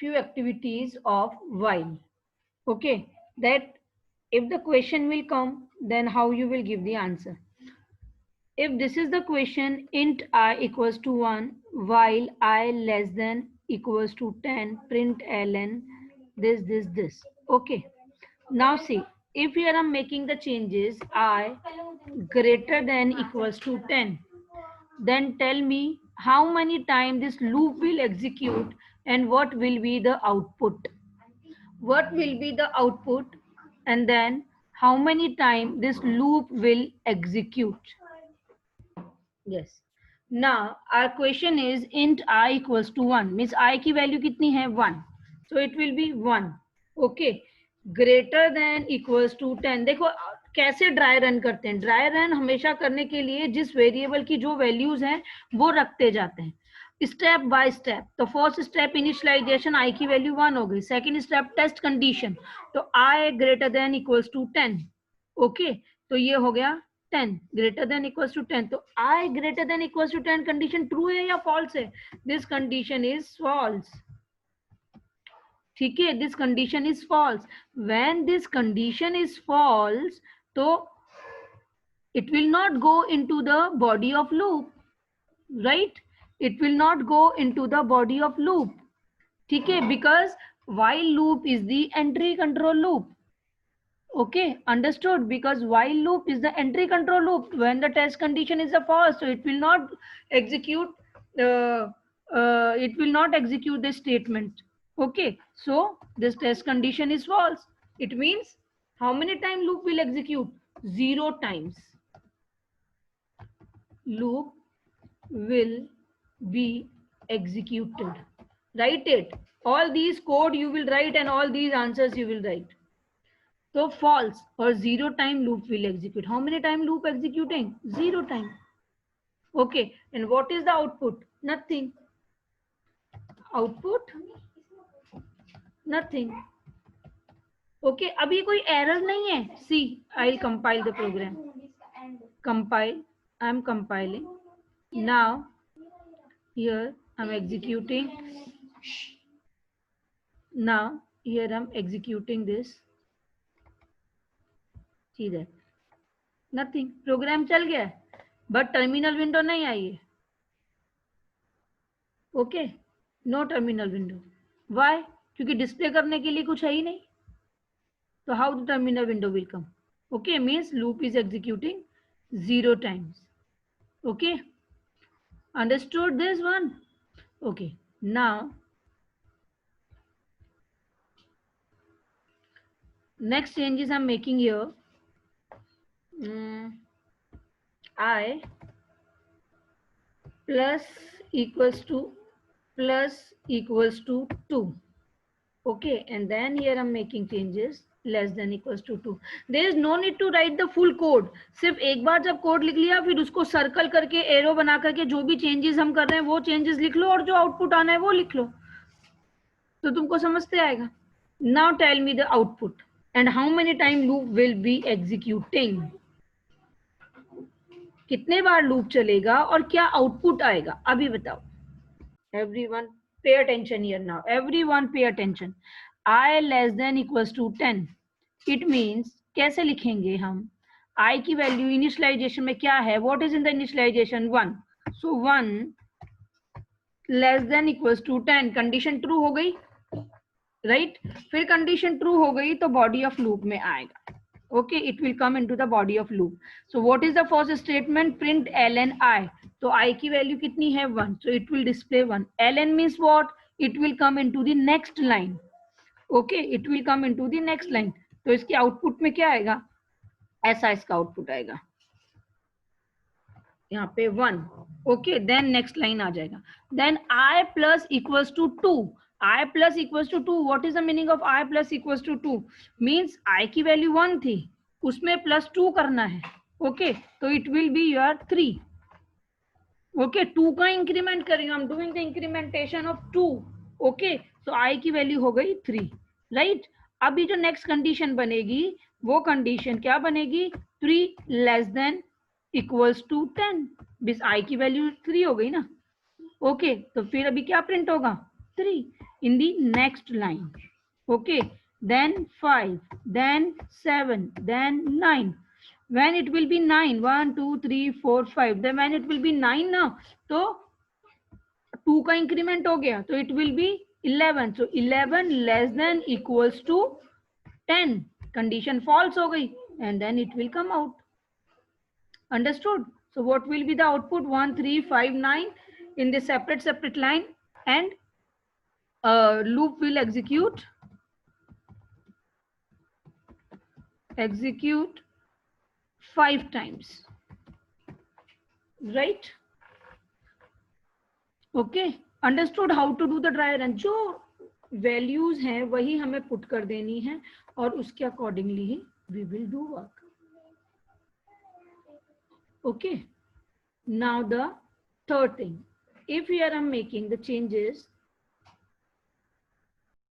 few activities of while. Okay, that if the question will come, then how you will give the answer. If this is the question, int I equals to 1 while I less than equals to 10, print ln this. Okay, now see, if here I'm making the changes I greater than equals to 10, then tell me how many times this loop will execute and what will be the output. What will be the output, and then how many times this loop will execute. Yes. Now our question is int I equals to 1 means I की value कितनी है 1, so it will be 1. Okay, greater than equals to 10. देखो कैसे dry run करते हैं. Dry run हमेशा करने के लिए जिस वेरिएबल की जो वैल्यूज हैं वो रखते जाते हैं स्टेप बाय स्टेप. तो फर्स्ट स्टेप इनिशियलाइजेशन आई की वैल्यू 1 हो गई. सेकंड स्टेप टेस्ट कंडीशन, तो i greater than equals to 10. Okay, तो ये हो गया 10 ग्रेटर देन इक्वल्स टू 10. तो i greater than equals to 10 condition true है या फॉल्स है? This condition is false. ठीक है, this condition is false. When this condition is false, तो it will not go into the body of loop, right? It will not go into the body of loop. ठीक है, because while loop is the entry control loop. Okay, understood? Because while loop is the entry control loop. When the test condition is a false, so it will not execute. It will not execute the statement. Okay, so this test condition is false. It means how many times loop will execute? 0 times. Loop will be executed. Write it. All these code you will write and all these answers you will write. So false or 0 time loop will execute. How many time loop executing? 0 time. Okay, and what is the output? Nothing. Output nothing. Okay, अभी कोई error नहीं है. See, I'll compile the program. Compile. I'm compiling. Now here I'm executing. Now here I'm executing this. See that? Nothing. Program चल गया है, but terminal window नहीं आई है. Okay, no terminal window. Why? क्योंकि डिस्प्ले करने के लिए कुछ है ही नहीं. So how the terminal window will come? Okay, means loop is executing 0 times. Okay, understood this one? Okay, now next changes I'm making here. I plus equals to 2. Okay, and then here I'm making changes less than equals to 2. There is no need to write the full code. सिर्फ एक बार जब code लिख लिया फिर उसको circle करके arrow बना करके जो भी चेंजेस हम कर रहे हैं वो चेंजेस लिख लो और जो आउटपुट आना है वो लिख लो, तो तुमको समझते आएगा. Now tell me the output and how many time loop will be executing. कितने बार लूप चलेगा और क्या आउटपुट आएगा अभी बताओ. Everyone pay attention here now. Everyone pay attention. I less than equals to 10. It means कैसे लिखेंगे हम? I की वैल्यू इनिशियलाइजेशन में क्या है? What is in the initialization? 1. So 1 less than equals to 10. Condition true हो गई, राइट? फिर कंडीशन ट्रू हो गई तो बॉडी ऑफ लूप में आएगा. Okay, it will come into the body of loop. So what is the first statement? Print ln I. तो I की वैल्यू कितनी है 1, so it will display 1. ln means what? It will come into the next line. Okay, it will come into the next line. तो इसके output में क्या आएगा? ऐसा इसका आउटपुट आएगा, यहाँ पे 1. Okay, then next line आ जाएगा. Then I plus equals to 2. I plus equals to 2. What is the meaning of I plus equals to 2? Means I की वैल्यू 1 थी, उसमें प्लस 2 करना है. ओके, तो it will be your 3. Okay, 2 का increment करेंगे. I'm doing the incrementation of 2. Okay, तो I की वैल्यू हो गई 3, राइट? अभी जो नेक्स्ट कंडीशन बनेगी वो कंडीशन क्या बनेगी? 3 लेस देन इक्वल्स टू 10. बिस I की वैल्यू 3 हो गई ना. ओके, तो फिर अभी क्या प्रिंट होगा? 3 in the next line. Okay, then 5, then 7, then 9. When it will be 9, 1 2 3 4 5, then when it will be 9 now, तो 2 का इंक्रीमेंट हो गया, तो it will be 11. So 11 less than equals to 10. Condition false हो गई, and then it will come out. Understood? So what will be the output? 1 3 5 9 in the separate line, and loop will execute 5 times, right? Okay, understood how to do the dry run. जो values हैं वही हमें put कर देनी है, और उसके accordingly he we will do work. Okay, now the third thing, if here I'm making the changes